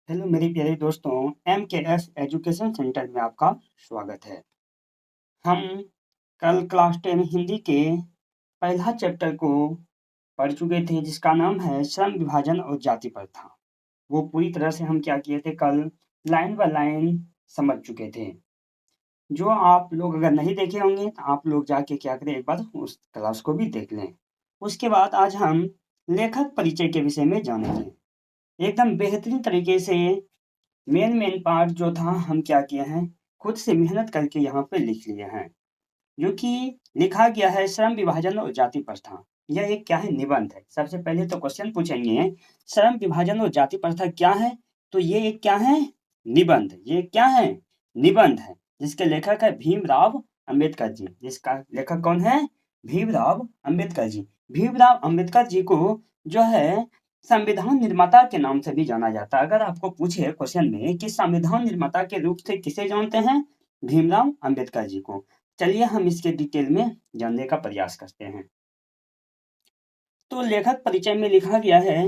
Hello मेरे प्यारे दोस्तों, MKS एजुकेशन सेंटर में आपका स्वागत है। हम कल क्लास 10 हिंदी के पहला चैप्टर को पढ़ चुके थे जिसका नाम है श्रम विभाजन और जाति प्रथा। वो पूरी तरह से हम क्या किए थे, कल लाइन बाय लाइन समझ चुके थे। जो आप लोग अगर नहीं देखे होंगे तो आप लोग जाके क्या करें, एक बार उस क्लास को भी देख लें। उसके बाद आज हम लेखक परिचय के विषय में जानेंगे। एकदम बेहतरीन तरीके से मेन पार्ट जो था हम क्या किए हैं, खुद से मेहनत करके यहाँ पे लिख लिए हैं, जो कि लिखा गया है श्रम विभाजन और जाति प्रथा। यह एक क्या है, निबंध है। सबसे पहले तो क्वेश्चन पूछेंगे, श्रम विभाजन और जाति प्रथा क्या है? तो ये एक क्या है, निबंध। ये क्या है, निबंध है, जिसके लेखक है भीमराव अंबेडकर जी। जिसका लेखक कौन है, भीमराव अंबेडकर जी। भीमराव अंबेडकर जी को जो है संविधान निर्माता के नाम से भी जाना जाता है। अगर आपको पूछे क्वेश्चन में कि संविधान निर्माता के रूप से किसे जानते हैं, भीमराव अंबेडकर जी को। चलिए हम इसके डिटेल में जानने का प्रयास करते हैं। तो लेखक परिचय में लिखा गया है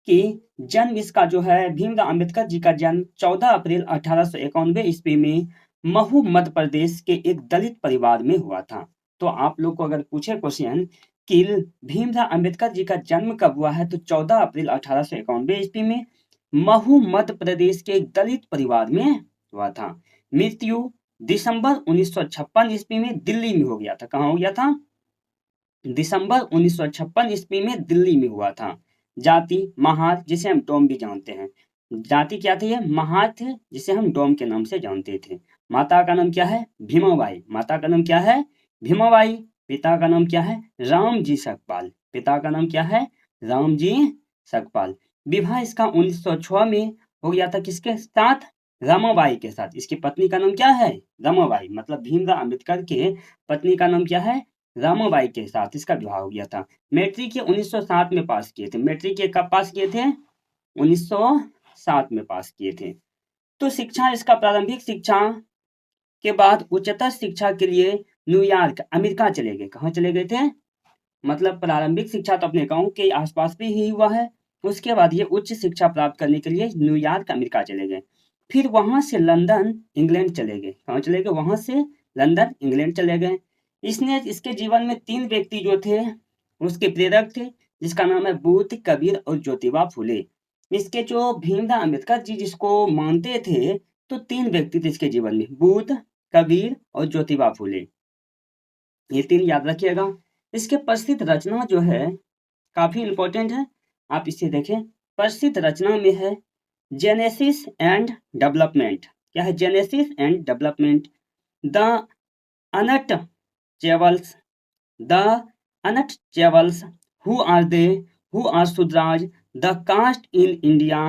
कि जन्म इसका जो है, भीमराव अंबेडकर जी का जन्म 14 अप्रैल 1891 ईस्वी में महू मध्य प्रदेश के एक दलित परिवार में हुआ था। तो आप लोग को अगर पूछे क्वेश्चन कि भीमराव अंबेडकर जी का जन्म कब हुआ है, तो 14 अप्रैल 1891 ईस्वी में महू मध्य प्रदेश के एक दलित परिवार में हुआ था। मृत्यु दिसंबर 1956 ईस्वी में दिल्ली में हो गया था। कहाँ हो गया था, दिसंबर 1956 ईस्वी में दिल्ली में हुआ था। जाति महार, जिसे हम डोम भी जानते हैं। जाति क्या थी, महार थे, जिसे हम डोम के नाम से जानते थे। माता का नाम क्या है, भीमाबाई। माता का नाम क्या है, भीमाबाई। पिता का नाम क्या है, रामजी सकपाल। पिता का नाम क्या है, रामजी सकपाल। विवाह इसका 1906 में हो गया था। किसके साथ, रमाबाई के साथ। इसकी पत्नी का नाम क्या है, रमाबाई। मतलब भीमराव अंबेडकर के पत्नी का नाम क्या है, रामाबाई के साथ इसका विवाह हो गया था। मैट्रिक ये 1907 में पास किए थे। मैट्रिक ये कब पास किए थे, 1907 में पास किए थे। तो शिक्षा, इसका प्रारंभिक शिक्षा के बाद उच्चतर शिक्षा के लिए न्यूयॉर्क अमेरिका चले गए। कहाँ चले गए थे, मतलब प्रारंभिक शिक्षा तो अपने गांव के आसपास भी ही हुआ है। उसके बाद ये उच्च शिक्षा प्राप्त करने के लिए न्यूयॉर्क अमेरिका चले गए। फिर वहां से लंदन इंग्लैंड चले गए। कहाँ चले गए, वहां से लंदन इंग्लैंड चले गए। इसके जीवन में 3 व्यक्ति जो थे उसके प्रेरक थे, जिसका नाम है बुद्ध, कबीर और ज्योतिबा फुले। इसके जो भीमराव अंबेडकर जी जिसको मानते थे, तो 3 व्यक्ति थे इसके जीवन में, बुद्ध, कबीर और ज्योतिबा फुले। ये 3 याद रखिएगा। इसके प्रसिद्ध रचना जो है काफी इंपॉर्टेंट है, आप इसे देखें। प्रसिद्ध रचना में है जेनेसिस एंड डेवलपमेंट। क्या है, genesis and development. The untouchables, the untouchables, who are they, who are Shudras, the caste in India.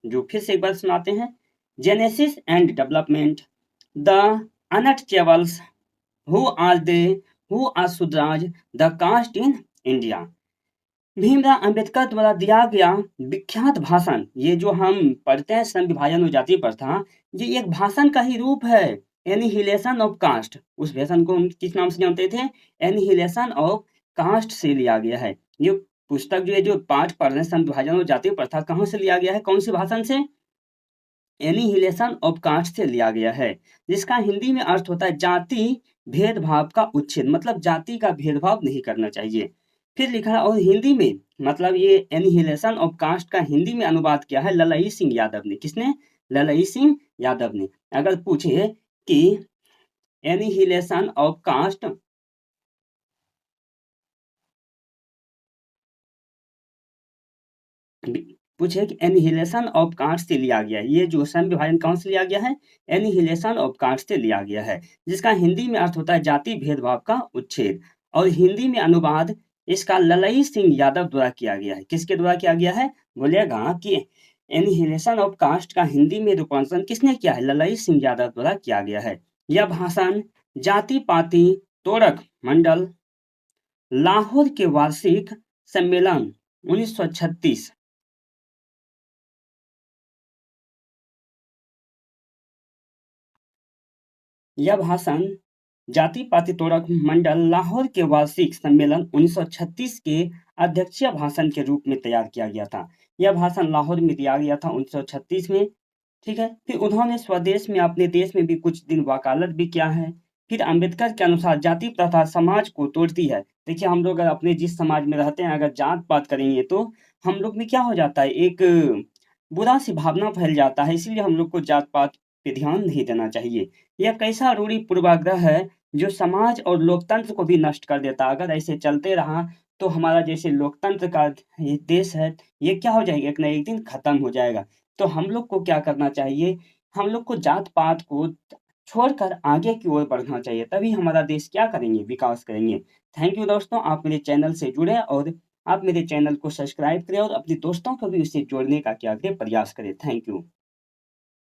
जो फिर से एक बार सुनाते हैं, genesis and development, the untouchables, who are they, who are Shudras, the caste in India. Bhimrao Ambedkar द्वारा दिया गया विख्यात भाषण, ये जो हम पढ़ते हैं श्रम विभाजन और जाति प्रथा, ये एक भाषण का ही रूप है। एनिहिलेशन ऑफ कास्ट, उस भाषण को हम किस नाम से जानते थे, एनिहिलेशन ऑफ कास्ट से लिया गया है। ये पुस्तक जो है, जो पाठ पढ़ रहे हैं श्रम विभाजन और जाति प्रथा, कहाँ से लिया गया है, कौन से भाषण से, एनिहिलेशन ऑफ कास्ट से लिया गया है, जिसका हिंदी में अर्थ होता है जाति भेदभाव का उच्छेद। मतलब जाति का भेदभाव नहीं करना चाहिए। फिर लिखा है, और हिंदी में मतलब ये एनिहिलेशन ऑफ कास्ट का हिंदी में अनुवाद किया है ललई सिंह यादव ने। किसने, ललई सिंह यादव ने। अगर पूछे कि एनिहिलेशन ऑफ कास्ट, पूछे कि एनिहिलेशन ऑफ कास्ट से लिया गया है, ये जो श्रम विभाजन कौन से लिया गया है, एनिहिलेशन ऑफ कास्ट से लिया गया है, जिसका हिंदी में अर्थ होता है जाति भेदभाव का उच्छेद। और हिंदी में अनुवाद इसका ललई सिंह यादव द्वारा किया गया है। किसके द्वारा किया गया है, बोलेगा कि एनिहिलेशन ऑफ कास्ट का हिंदी में रूपांतरण किसने किया है, ललई सिंह यादव द्वारा किया गया है। यह भाषण जाति पाति तोड़क मंडल लाहौर के वार्षिक सम्मेलन 1936, यह भाषण जाति पाति तोड़क मंडल लाहौर के वार्षिक सम्मेलन 1936 के अध्यक्षीय भाषण के रूप में तैयार किया गया था। यह भाषण लाहौर में दिया गया था 1936 में। ठीक है, फिर उन्होंने स्वदेश में अपने देश में भी कुछ दिन वकालत भी किया है। फिर अंबेडकर के अनुसार जाति प्रथा समाज को तोड़ती है। देखिए हम लोग अगर अपने जिस समाज में रहते हैं अगर जात पात करेंगे तो हम लोग में क्या हो जाता है, एक बुरा सी भावना फैल जाता है, इसीलिए हम लोग को जात पात पे ध्यान नहीं देना चाहिए। यह कैसा रूढ़ी पूर्वाग्रह है जो समाज और लोकतंत्र को भी नष्ट कर देता है। अगर ऐसे चलते रहा तो हमारा जैसे लोकतंत्र का ये देश है, ये क्या हो जाएगा, एक ना एक दिन खत्म हो जाएगा। तो हम लोग को क्या करना चाहिए, हम लोग को जात पात को छोड़कर आगे की ओर बढ़ना चाहिए, तभी हमारा देश क्या करेंगे, विकास करेंगे। थैंक यू दोस्तों, आप मेरे चैनल से जुड़े और आप मेरे चैनल को सब्सक्राइब करें और अपने दोस्तों को भी उससे जोड़ने का क्या करें, प्रयास करें। Thank you.